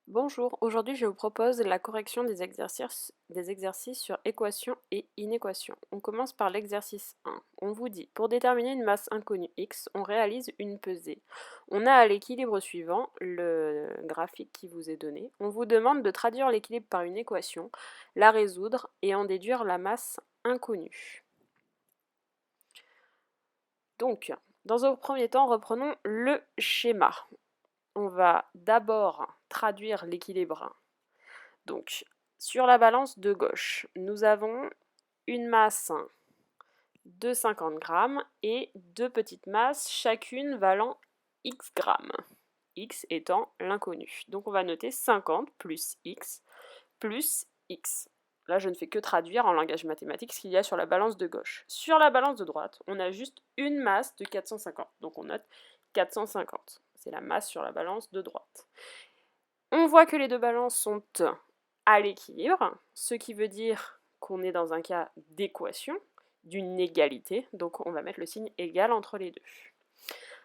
Bonjour, aujourd'hui je vous propose la correction des exercices sur équation et inéquation. On commence par l'exercice 1. On vous dit, pour déterminer une masse inconnue x, on réalise une pesée. On a à l'équilibre suivant, le graphique qui vous est donné. On vous demande de traduire l'équilibre par une équation, la résoudre et en déduire la masse inconnue. Donc, dans un premier temps, reprenons le schéma. On va d'abord traduire l'équilibre. Donc, sur la balance de gauche, nous avons une masse de 50 grammes et deux petites masses, chacune valant x grammes, x étant l'inconnu. Donc on va noter 50 plus x plus x. Là, je ne fais que traduire en langage mathématique ce qu'il y a sur la balance de gauche. Sur la balance de droite, on a juste une masse de 450. Donc on note 450. C'est la masse sur la balance de droite. On voit que les deux balances sont à l'équilibre, ce qui veut dire qu'on est dans un cas d'équation, d'une égalité, donc on va mettre le signe égal entre les deux.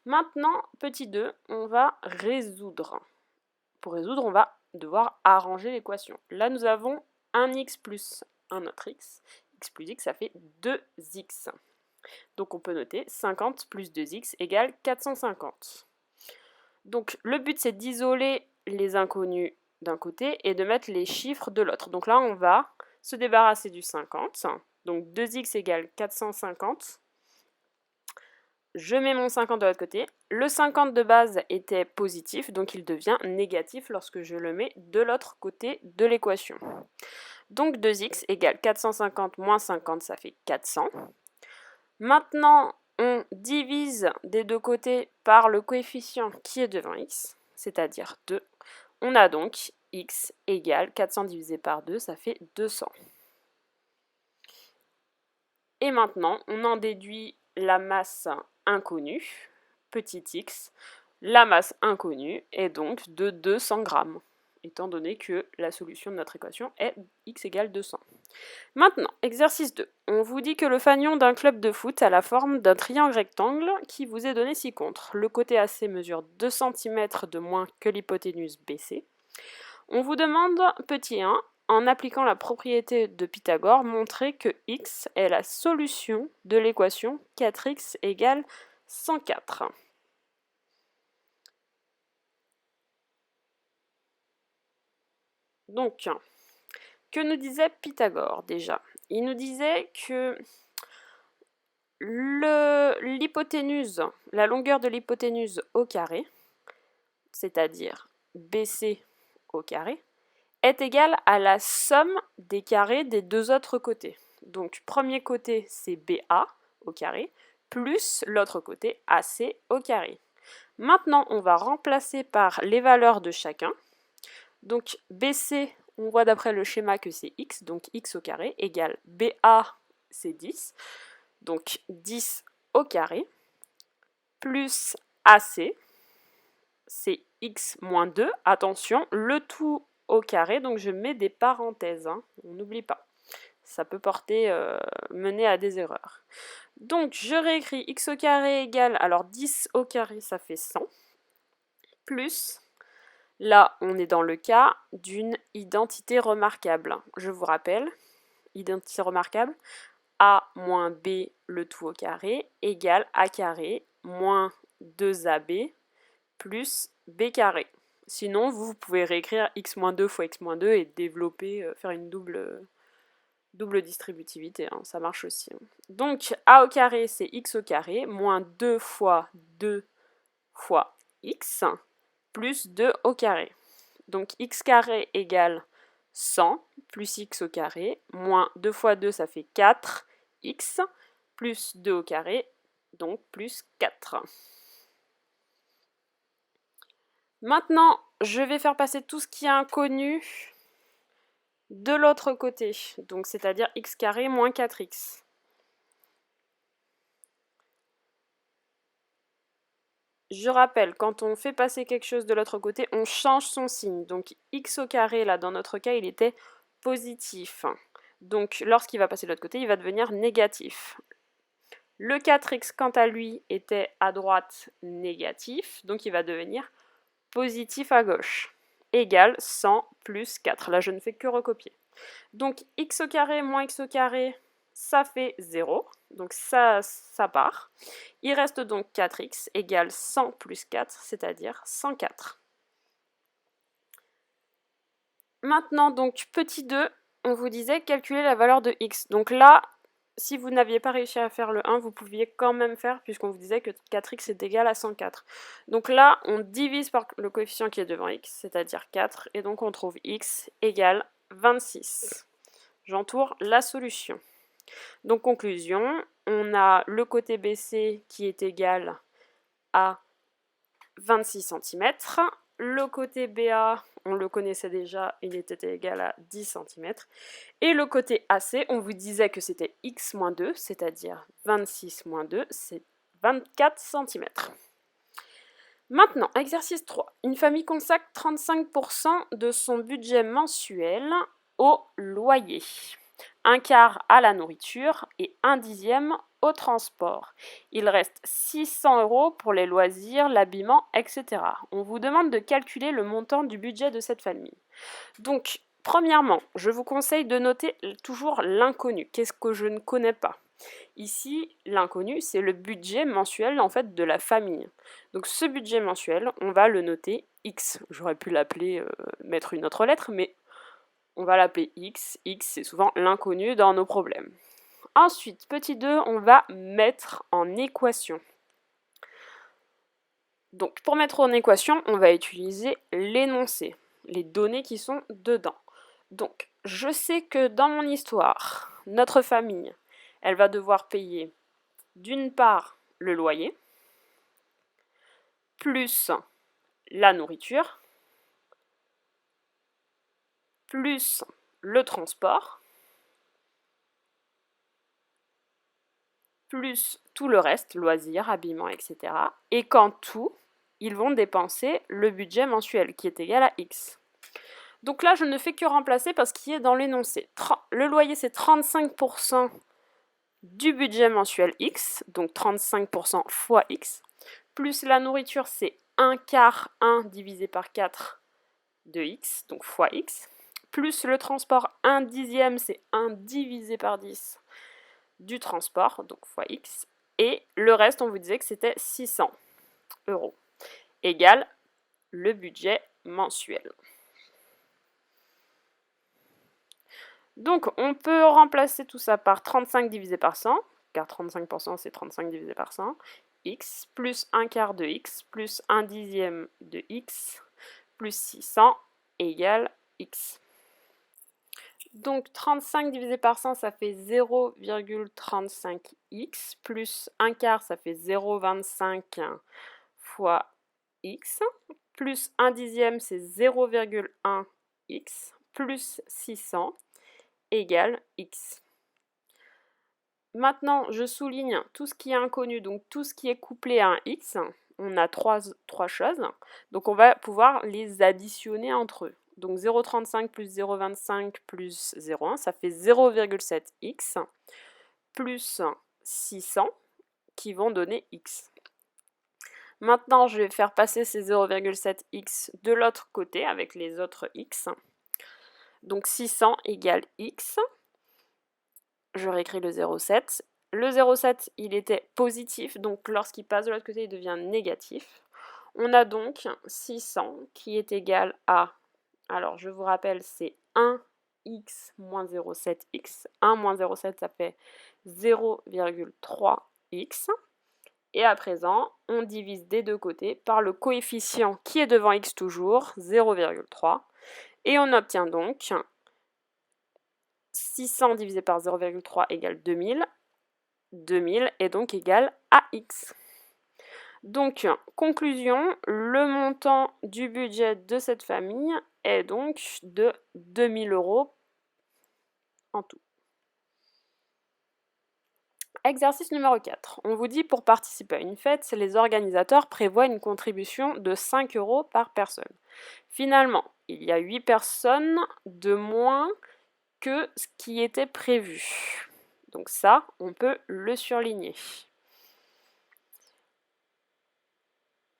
Maintenant, petit 2, on va résoudre. Pour résoudre, on va devoir arranger l'équation. Là, nous avons un x plus un autre x plus x, ça fait 2x. Donc on peut noter 50 plus 2x égale 450. Donc le but, c'est d'isoler les inconnus d'un côté et de mettre les chiffres de l'autre. Donc là, on va se débarrasser du 50. Donc 2x égale 450. Je mets mon 50 de l'autre côté. Le 50 de base était positif, donc il devient négatif lorsque je le mets de l'autre côté de l'équation. Donc 2x égale 450 moins 50, ça fait 400. Maintenant, on divise des deux côtés par le coefficient qui est devant x, c'est-à-dire 2. On a donc x égale 400 divisé par 2, ça fait 200. Et maintenant, on en déduit la masse inconnue, petit x. La masse inconnue est donc de 200 grammes, étant donné que la solution de notre équation est x égale 200. Maintenant, exercice 2. On vous dit que le fanion d'un club de foot a la forme d'un triangle rectangle qui vous est donné ci-contre. Le côté AC mesure 2 cm de moins que l'hypoténuse BC. On vous demande, petit 1, en appliquant la propriété de Pythagore, montrer que x est la solution de l'équation 4x égale 104. Donc, que nous disait Pythagore déjà? Il nous disait que l'hypoténuse, la longueur de l'hypoténuse au carré, c'est-à-dire BC au carré, est égale à la somme des carrés des deux autres côtés. Donc, premier côté, c'est BA au carré, plus l'autre côté, AC au carré. Maintenant, on va remplacer par les valeurs de chacun. Donc, BC, on voit d'après le schéma que c'est x, donc x au carré, égale BA, c'est 10. Donc 10 au carré, plus AC, c'est x moins 2. Attention, le tout au carré, donc je mets des parenthèses, hein, on n'oublie pas. Ça peut mener à des erreurs. Donc je réécris x au carré égale, alors 10 au carré, ça fait 100, plus, là on est dans le cas d'une identité remarquable. Je vous rappelle, identité remarquable, a moins b le tout au carré égale a carré moins 2ab plus b carré. Sinon, vous pouvez réécrire x moins 2 fois x moins 2 et développer, faire une double distributivité, hein, ça marche aussi. Donc a au carré, c'est x au carré, moins 2 fois 2 fois x, plus 2 au carré. Donc x carré égale 100, plus x au carré, moins 2 fois 2, ça fait 4x, plus 2 au carré, donc plus 4. Maintenant, je vais faire passer tout ce qui est inconnu de l'autre côté, donc c'est-à-dire x carré moins 4x. Je rappelle, quand on fait passer quelque chose de l'autre côté, on change son signe. Donc x au carré, là, dans notre cas, il était positif. Donc lorsqu'il va passer de l'autre côté, il va devenir négatif. Le 4x, quant à lui, était à droite négatif, donc il va devenir positif à gauche. égale 100 plus 4. Là, je ne fais que recopier. Donc, x au carré moins x au carré, ça fait 0. Donc, ça part. Il reste donc 4x égale 100 plus 4, c'est-à-dire 104. Maintenant, donc, petit 2, on vous disait calculer la valeur de x. Donc là, si vous n'aviez pas réussi à faire le 1, vous pouviez quand même faire, puisqu'on vous disait que 4x est égal à 104. Donc là, on divise par le coefficient qui est devant x, c'est-à-dire 4, et donc on trouve x égale 26. J'entoure la solution. Donc conclusion, on a le côté BC qui est égal à 26 cm. Le côté BA, on le connaissait déjà, il était égal à 10 cm. Et le côté AC, on vous disait que c'était x moins 2, c'est-à-dire 26 moins 2, c'est 24 cm. Maintenant, exercice 3. Une famille consacre 35% de son budget mensuel au loyer, un quart à la nourriture et un dixième au transport. Il reste 600 € pour les loisirs, l'habillement, etc. On vous demande de calculer le montant du budget de cette famille. Donc, premièrement, je vous conseille de noter toujours l'inconnu. Qu'est-ce que je ne connais pas? Ici, l'inconnu, c'est le budget mensuel en fait de la famille. Donc ce budget mensuel, on va le noter X. J'aurais pu l'appeler, mettre une autre lettre, mais on va l'appeler X. X, c'est souvent l'inconnu dans nos problèmes. Ensuite, petit 2, on va mettre en équation. Donc pour mettre en équation, on va utiliser l'énoncé, les données qui sont dedans. Donc je sais que dans mon histoire, notre famille, elle va devoir payer d'une part le loyer, plus la nourriture, plus le transport, plus tout le reste, loisirs, habillement, etc. Et qu'en tout, ils vont dépenser le budget mensuel qui est égal à X. Donc là, je ne fais que remplacer parce qu'il est dans l'énoncé. Le loyer, c'est 35% du budget mensuel X, donc 35% fois X, plus la nourriture, c'est 1 quart 1 divisé par 4 de X, donc fois X, plus le transport 1 dixième, c'est 1 divisé par 10 du transport, donc fois X, et le reste, on vous disait que c'était 600 €, égale le budget mensuel. Donc, on peut remplacer tout ça par 35 divisé par 100, car 35% c'est 35 divisé par 100, x, plus 1 quart de x, plus 1 dixième de x, plus 600 égale x. Donc 35 divisé par 100, ça fait 0,35x, plus 1 quart, ça fait 0,25 fois x, plus 1 dixième, c'est 0,1x, plus 600 égale x. Maintenant, je souligne tout ce qui est inconnu, donc tout ce qui est couplé à un x. On a trois choses, donc on va pouvoir les additionner entre eux. Donc 0,35 plus 0,25 plus 0,1, ça fait 0,7x, plus 600, qui vont donner x. Maintenant, je vais faire passer ces 0,7x de l'autre côté avec les autres x. Donc 600 égale x. Je réécris le 0,7. Le 0,7, il était positif, donc lorsqu'il passe de l'autre côté, il devient négatif. On a donc 600 qui est égal à, alors je vous rappelle, c'est 1x moins 0,7x. 1 moins 0,7, ça fait 0,3x. Et à présent, on divise des deux côtés par le coefficient qui est devant x toujours, 0,3. Et on obtient donc 600 divisé par 0,3 égale 2000. 2000 est donc égal à x. Donc, conclusion, le montant du budget de cette famille est donc de 2000 € en tout. Exercice numéro 4. On vous dit pour participer à une fête, les organisateurs prévoient une contribution de 5 € par personne. Finalement, il y a 8 personnes de moins que ce qui était prévu. Donc ça, on peut le surligner.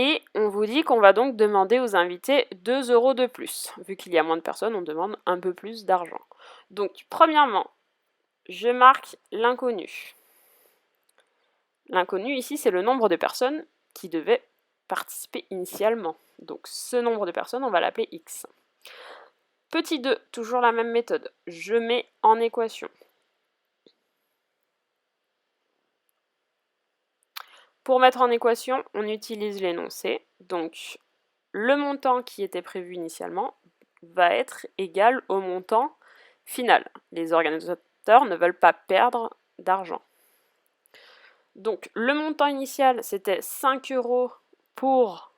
Et on vous dit qu'on va donc demander aux invités 2 € de plus. Vu qu'il y a moins de personnes, on demande un peu plus d'argent. Donc, premièrement, je marque l'inconnu. L'inconnu ici, c'est le nombre de personnes qui devaient participer initialement. Donc, ce nombre de personnes, on va l'appeler X. Petit 2, toujours la même méthode. Je mets en équation. Pour mettre en équation, on utilise l'énoncé. Donc, le montant qui était prévu initialement va être égal au montant final. Les organisateurs ne veulent pas perdre d'argent. Donc, le montant initial, c'était 5 € pour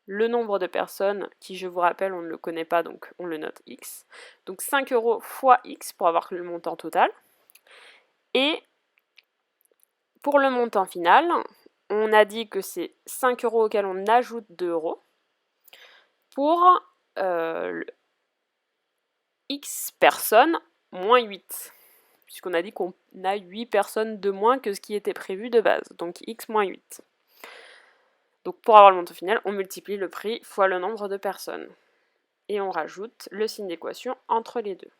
le nombre de personnes, qui, je vous rappelle, on ne le connaît pas, donc on le note X. Donc, 5 € fois X pour avoir le montant total. Et pour le montant final, on a dit que c'est 5 € auxquels on ajoute 2 € pour X personnes moins 8. Puisqu'on a dit qu'on a 8 personnes de moins que ce qui était prévu de base. Donc X moins 8. Donc pour avoir le montant final, on multiplie le prix fois le nombre de personnes. Et on rajoute le signe d'équation entre les deux.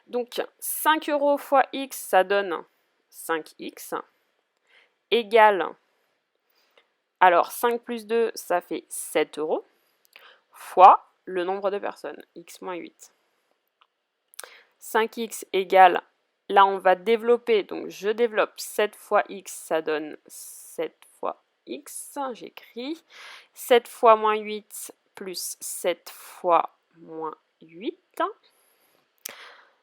Donc 5 € fois X, ça donne 5X, égale, alors 5 plus 2, ça fait 7 €, fois le nombre de personnes, X moins 8. 5X égale, là on va développer, donc je développe 7 fois X, ça donne 7 fois X, j'écris, 7 fois moins 8 plus 7 fois moins 8.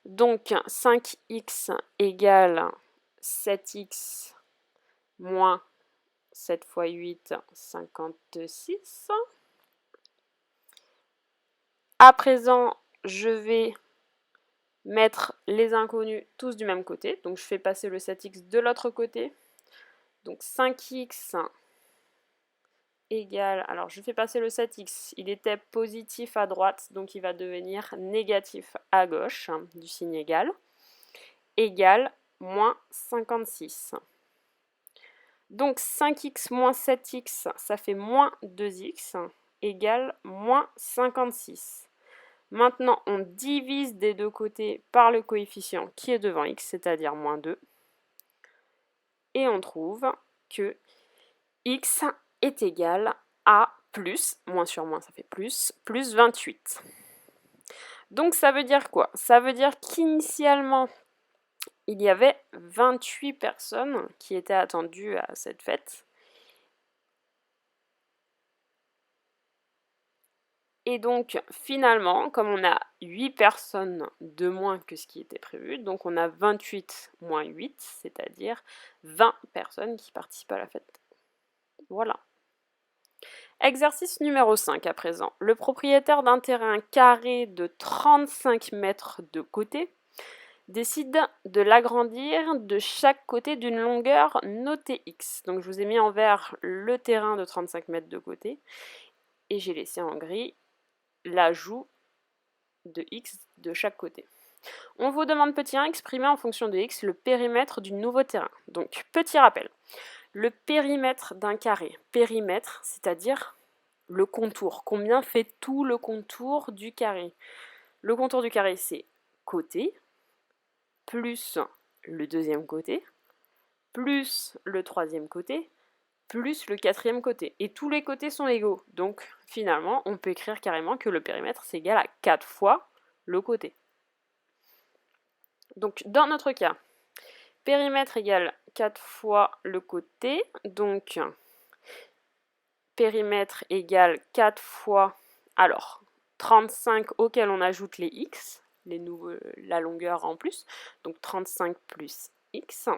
Donc 5x égale 7x moins 7 fois 8, 56. À présent, je vais mettre les inconnus tous du même côté. Donc je fais passer le 7x de l'autre côté. Donc 5x égale, alors je fais passer le 7x, il était positif à droite, donc il va devenir négatif à gauche, du signe égal, égale moins 56. Donc 5x moins 7x, ça fait moins 2x, égale moins 56. Maintenant, on divise des deux côtés par le coefficient qui est devant x, c'est-à-dire moins 2. Et on trouve que x est égal à plus, moins sur moins ça fait plus 28. Donc ça veut dire quoi? Ça veut dire qu'initialement, il y avait 28 personnes qui étaient attendues à cette fête. Et donc, finalement, comme on a 8 personnes de moins que ce qui était prévu, donc on a 28 moins 8, c'est-à-dire 20 personnes qui participent à la fête. Voilà. Exercice numéro 5 à présent. Le propriétaire d'un terrain carré de 35 mètres de côté décide de l'agrandir de chaque côté d'une longueur notée X. Donc je vous ai mis en vert le terrain de 35 mètres de côté et j'ai laissé en gris l'ajout de X de chaque côté. On vous demande petit 1, exprimer en fonction de X le périmètre du nouveau terrain. Donc petit rappel, le périmètre d'un carré, périmètre, c'est-à-dire le contour. Combien fait tout le contour du carré? Le contour du carré, c'est côté, plus le deuxième côté, plus le troisième côté, plus le quatrième côté. Et tous les côtés sont égaux. Donc finalement, on peut écrire carrément que le périmètre, c'est égal à 4 fois le côté. Donc dans notre cas, périmètre égale 4 fois le côté. Donc périmètre égale 4 fois, alors 35 auquel on ajoute les x, la longueur en plus, donc 35 plus x.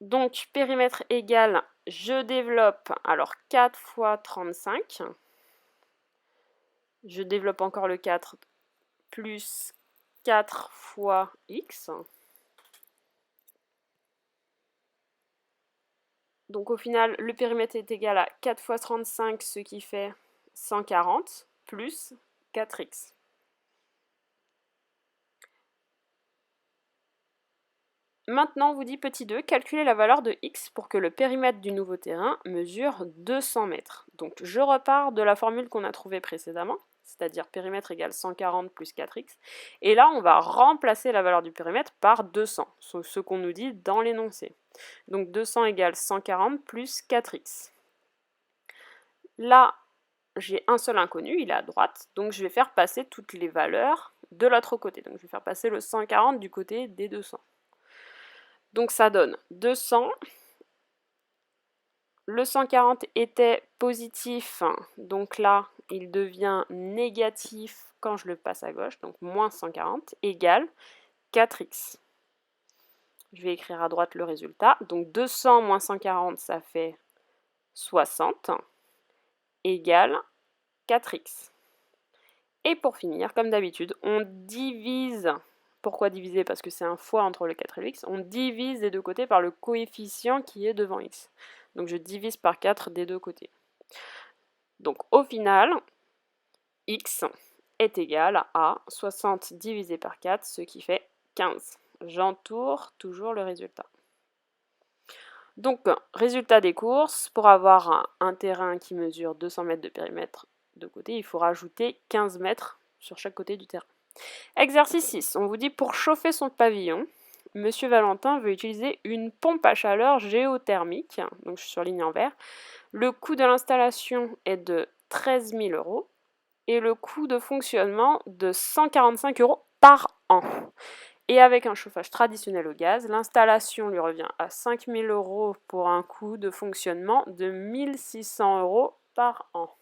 Donc périmètre égale, je développe, alors 4 fois 35, je développe encore le 4, plus 4 fois x. Donc au final, le périmètre est égal à 4 fois 35, ce qui fait 140, plus 4x. Maintenant, on vous dit petit 2, calculez la valeur de x pour que le périmètre du nouveau terrain mesure 200 mètres. Donc je repars de la formule qu'on a trouvée précédemment, c'est-à-dire périmètre égale 140 plus 4x. Et là, on va remplacer la valeur du périmètre par 200, ce qu'on nous dit dans l'énoncé. Donc 200 égale 140 plus 4x. Là, j'ai un seul inconnu, il est à droite, donc je vais faire passer toutes les valeurs de l'autre côté. Donc je vais faire passer le 140 du côté des 200. Donc ça donne 200. Le 140 était positif, donc là, il devient négatif quand je le passe à gauche, donc moins 140, égale 4x. Je vais écrire à droite le résultat. Donc 200 moins 140, ça fait 60, égale 4x. Et pour finir, comme d'habitude, on divise. Pourquoi diviser? Parce que c'est un fois entre le 4 et le x. On divise des deux côtés par le coefficient qui est devant x. Donc je divise par 4 des deux côtés. Donc au final, x est égal à 60 divisé par 4, ce qui fait 15. J'entoure toujours le résultat. Donc, résultat des courses, pour avoir un terrain qui mesure 200 mètres de périmètre de côté, il faut rajouter 15 mètres sur chaque côté du terrain. Exercice 6, on vous dit pour chauffer son pavillon, Monsieur Valentin veut utiliser une pompe à chaleur géothermique, donc je surligne en vert. Le coût de l'installation est de 13 000 € et le coût de fonctionnement de 145 € par an. Et avec un chauffage traditionnel au gaz, l'installation lui revient à 5 000 € pour un coût de fonctionnement de 1 600 € par an.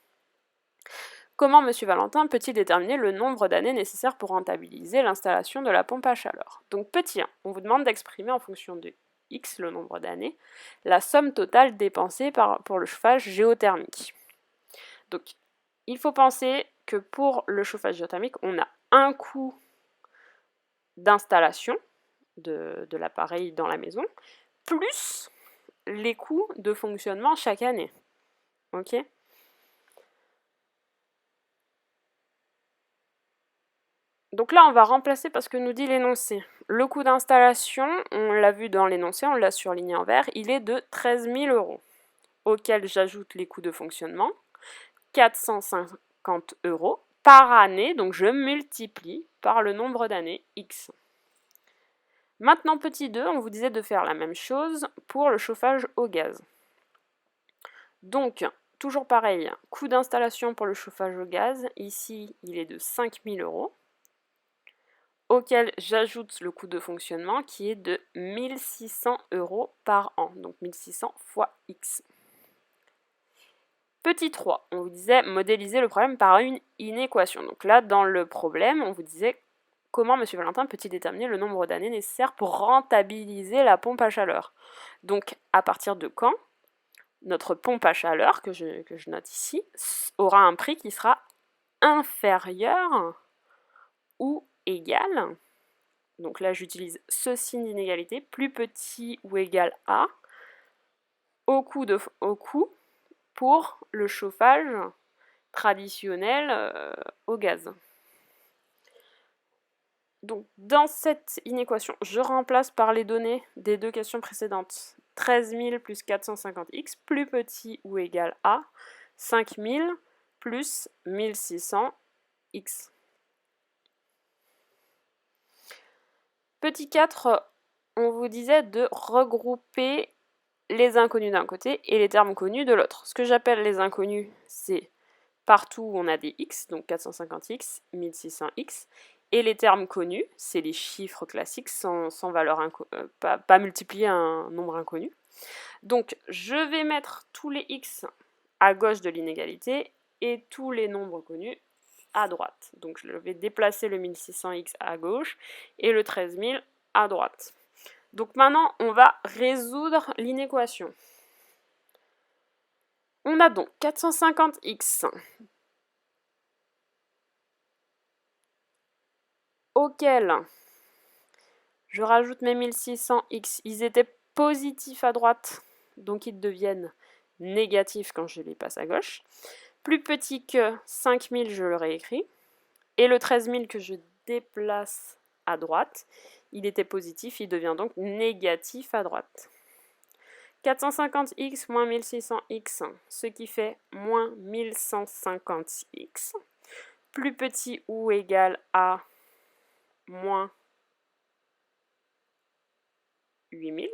Comment M. Valentin peut-il déterminer le nombre d'années nécessaires pour rentabiliser l'installation de la pompe à chaleur? Donc petit 1, on vous demande d'exprimer en fonction de x, le nombre d'années, la somme totale dépensée pour le chauffage géothermique. Donc il faut penser que pour le chauffage géothermique, on a un coût d'installation de l'appareil dans la maison, plus les coûts de fonctionnement chaque année. Ok ? Donc là, on va remplacer parce que nous dit l'énoncé. Le coût d'installation, on l'a vu dans l'énoncé, on l'a surligné en vert, il est de 13 000 €, auquel j'ajoute les coûts de fonctionnement, 450 € par année, donc je multiplie par le nombre d'années, x. Maintenant, petit 2, on vous disait de faire la même chose pour le chauffage au gaz. Donc, toujours pareil, coût d'installation pour le chauffage au gaz, ici, il est de 5 000 €, auquel j'ajoute le coût de fonctionnement qui est de 1 600 € par an, donc 1600 fois x. Petit 3, on vous disait modéliser le problème par une inéquation. Donc là, dans le problème, on vous disait comment M. Valentin peut-il déterminer le nombre d'années nécessaires pour rentabiliser la pompe à chaleur. Donc, à partir de quand notre pompe à chaleur, que je note ici, aura un prix qui sera inférieur ou égal, donc là j'utilise ce signe d'inégalité, plus petit ou égal à, au coût pour le chauffage traditionnel au gaz. Donc dans cette inéquation, je remplace par les données des deux questions précédentes. 13 000 plus 450x plus petit ou égal à 5 000 plus 1600x. Petit 4, on vous disait de regrouper les inconnus d'un côté et les termes connus de l'autre. Ce que j'appelle les inconnus, c'est partout où on a des x, donc 450x, 1600x, et les termes connus, c'est les chiffres classiques sans valeur pas multiplier un nombre inconnu. Donc je vais mettre tous les x à gauche de l'inégalité et tous les nombres connus à droite. Donc je vais déplacer le 1600x à gauche et le 13 000 à droite. Donc maintenant, on va résoudre l'inéquation. On a donc 450x auquel je rajoute mes 1600x. Ils étaient positifs à droite, donc ils deviennent négatifs quand je les passe à gauche. Plus petit que 5000, je le réécris. Et le 13 000 que je déplace à droite. Il était positif, il devient donc négatif à droite. 450x moins 1600x, ce qui fait moins 1150x, plus petit ou égal à moins 8000.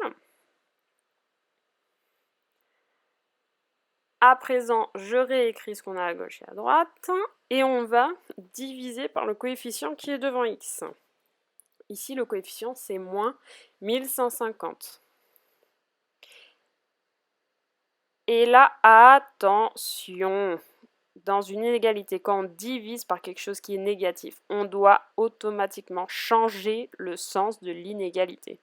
À présent, je réécris ce qu'on a à gauche et à droite, et on va diviser par le coefficient qui est devant x. Ici, le coefficient, c'est moins 1150. Et là, attention, dans une inégalité, quand on divise par quelque chose qui est négatif, on doit automatiquement changer le sens de l'inégalité.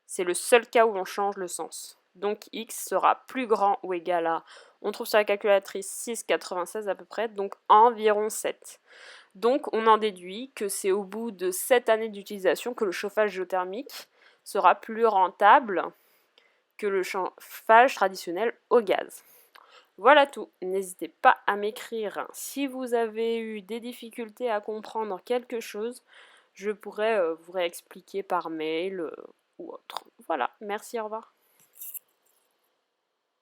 C'est le seul cas où on change le sens. Donc x sera plus grand ou égal à, on trouve sur la calculatrice 6,96 à peu près, donc environ 7. Donc on en déduit que c'est au bout de 7 années d'utilisation que le chauffage géothermique sera plus rentable que le chauffage traditionnel au gaz. Voilà tout. N'hésitez pas à m'écrire si vous avez eu des difficultés à comprendre quelque chose. Je pourrais vous réexpliquer par mail ou autre. Voilà, merci, au revoir.